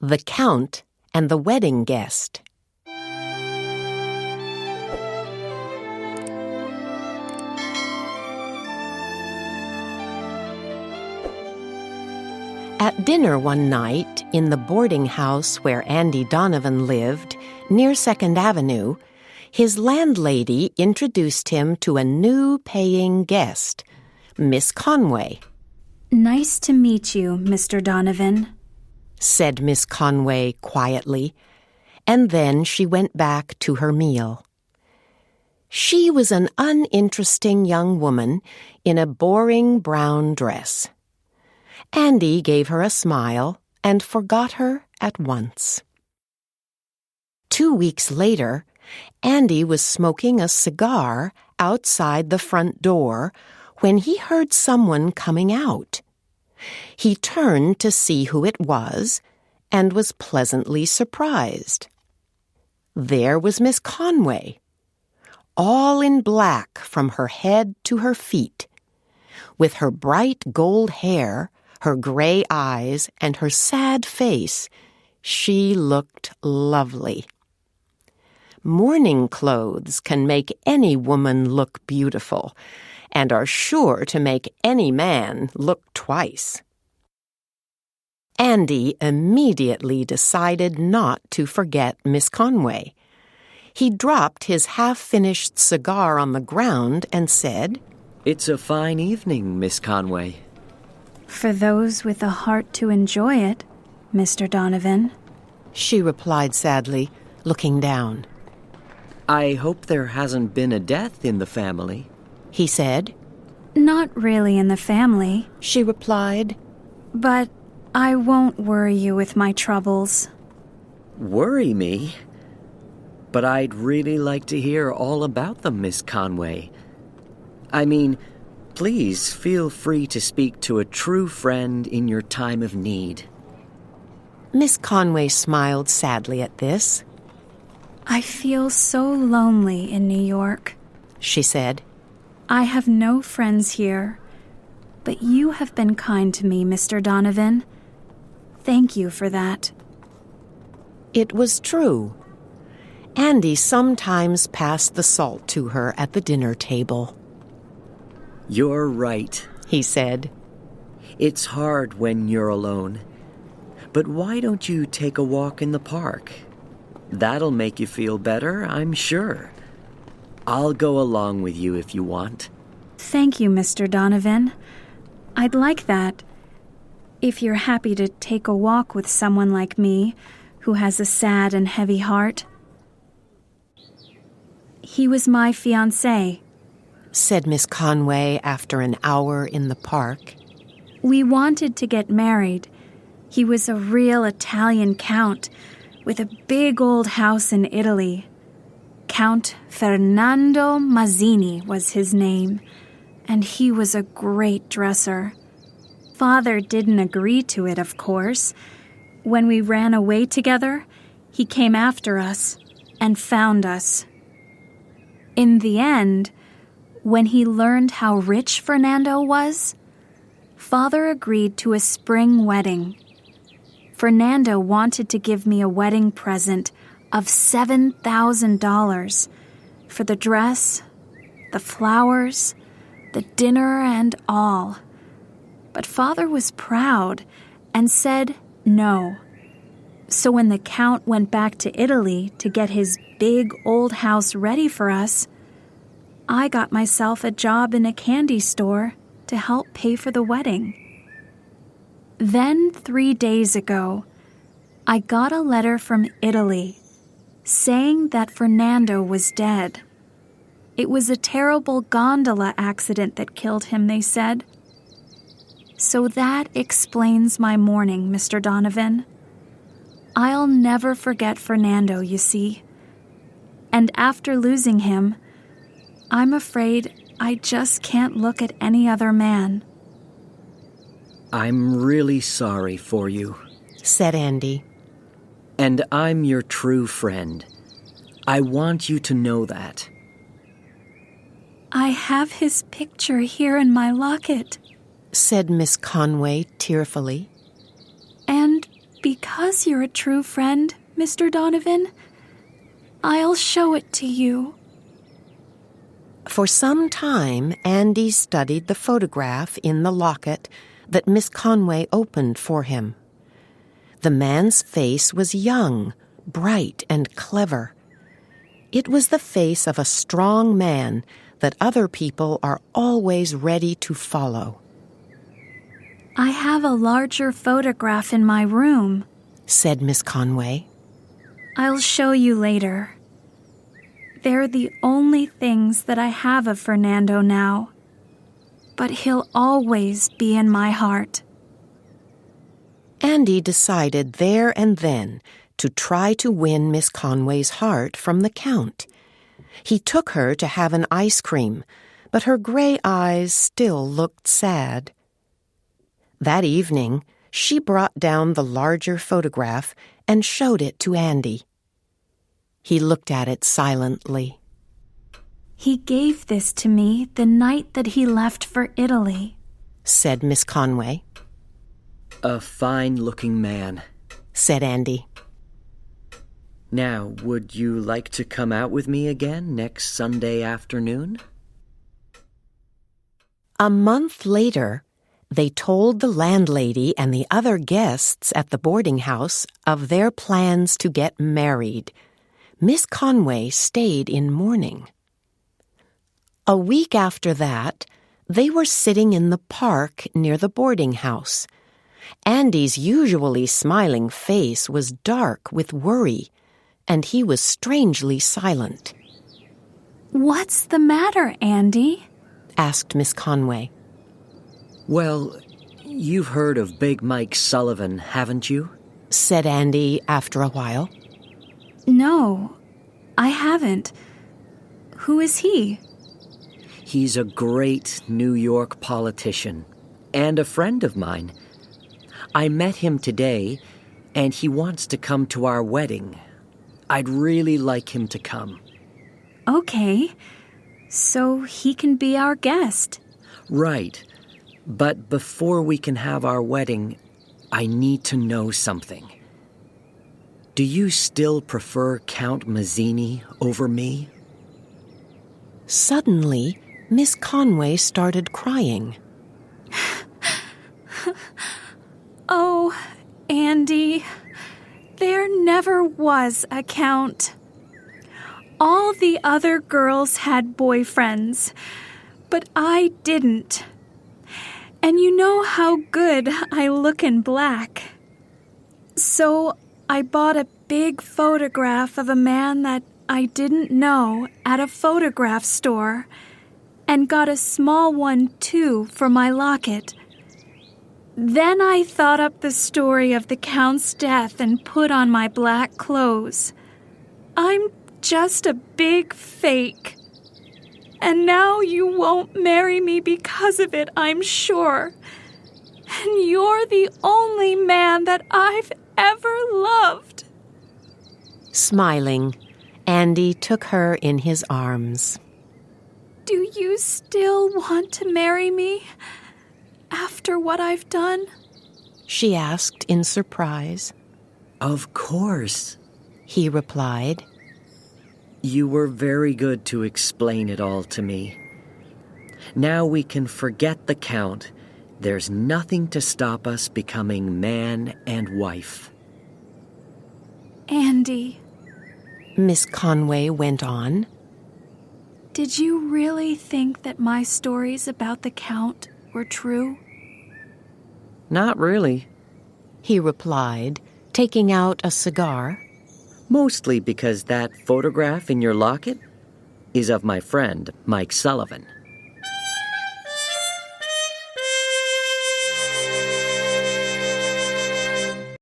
The Count and the Wedding Guest. At dinner one night in the boarding house where Andy Donovan lived, near 2nd Avenue, his landlady introduced him to a new paying guest, Miss Conway. "Nice to meet you, Mr. Donovan," said Miss Conway quietly, and then she went back to her meal. She was an uninteresting young woman in a boring brown dress. Andy gave her a smile and forgot her at once. 2 weeks later, Andy was smoking a cigar outside the front door when he heard someone coming out. He turned to see who it was and was pleasantly surprised. There was Miss Conway, all in black from her head to her feet, with her bright gold hair, her gray eyes, and her sad face. She looked lovely. Mourning clothes can make any woman look beautiful, and are sure to make any man look twice. Andy immediately decided not to forget Miss Conway. He dropped his half-finished cigar on the ground and said, "It's a fine evening, Miss Conway." "For those with a heart to enjoy it, Mr. Donovan," she replied sadly, looking down. "I hope there hasn't been a death in the family," he said. "Not really in the family," she replied. "But I won't worry you with my troubles." "Worry me? But I'd really like to hear all about them, Miss Conway. I mean, please feel free to speak to a true friend in your time of need." Miss Conway smiled sadly at this. "I feel so lonely in New York," she said. "I have no friends here, but you have been kind to me, Mr. Donovan. Thank you for that." It was true. Andy sometimes passed the salt to her at the dinner table. "You're right," he said. "It's hard when you're alone. But why don't you take a walk in the park? That'll make you feel better, I'm sure. I'll go along with you if you want." "Thank you, Mr. Donovan. I'd like that. If you're happy to take a walk with someone like me, who has a sad and heavy heart." "He was my fiancé," said Miss Conway after an hour in the park. "We wanted to get married. He was a real Italian count with a big old house in Italy. Count Fernando Mazzini was his name, and he was a great dresser. Father didn't agree to it, of course. When we ran away together, he came after us and found us. In the end, when he learned how rich Fernando was, Father agreed to a spring wedding. Fernando wanted to give me a wedding present of $7,000 for the dress, the flowers, the dinner, and all. But Father was proud and said no. So when the Count went back to Italy to get his big old house ready for us, I got myself a job in a candy store to help pay for the wedding. Then 3 days ago, I got a letter from Italy saying that Fernando was dead. It was a terrible gondola accident that killed him, they said. So that explains my mourning, Mr. Donovan. I'll never forget Fernando, you see. And after losing him, I'm afraid I just can't look at any other man." "I'm really sorry for you," said Andy. "And I'm your true friend. I want you to know that." "I have his picture here in my locket," said Miss Conway tearfully. "And because because you're a true friend, Mr. Donovan, I'll show it to you. For some time, Andy studied the photograph in the locket that Miss Conway opened for him. The man's face was young, bright, and clever. It was the face of a strong man that other people are always ready to follow. I have a larger photograph in my room, said Miss Conway. I'll show you later. They're the only things that I have of Fernando now, but he'll always be in my heart. Andy decided there and then to try to win Miss Conway's heart from the Count. He took her to have an ice cream, but her gray eyes still looked sad. That evening, she brought down the larger photograph and showed it to Andy. He looked at it silently. He gave this to me the night that he left for Italy, said Miss Conway. A fine-looking man, said Andy. Now, would you like to come out with me again next Sunday afternoon? A month later, they told the landlady and the other guests at the boarding house of their plans to get married. Miss Conway stayed in mourning. A week after that, they were sitting in the park near the boarding house. Andy's usually smiling face was dark with worry, and he was strangely silent. What's the matter, Andy? asked Miss Conway. Well, you've heard of Big Mike Sullivan, haven't you? said Andy after a while. No, I haven't. Who is he? He's a great New York politician and a friend of mine. I met him today, and he wants to come to our wedding. I'd really like him to come. Okay, so he can be our guest. Right, but before we can have our wedding, I need to know something. Do you still prefer Count Mazzini over me? Suddenly, Miss Conway started crying. Oh, Andy, there never was a Count. All the other girls had boyfriends, but I didn't. And you know how good I look in black. So I bought a big photograph of a man that I didn't know at a photograph store, and got a small one too for my locket. Then I thought up the story of the Count's death and put on my black clothes. I'm just a big fake. And now you won't marry me because of it, I'm sure. And you're the only man that I've ever loved. Smiling, Andy took her in his arms. Do you still want to marry me after what I've done? She asked in surprise. Of course, he replied. You were very good to explain it all to me. Now we can forget the Count. There's nothing to stop us becoming man and wife. Andy, Miss Conway went on. Did you really think that my stories about the Count were true? Not really, he replied, taking out a cigar. Mostly because that photograph in your locket is of my friend, Mike Sullivan.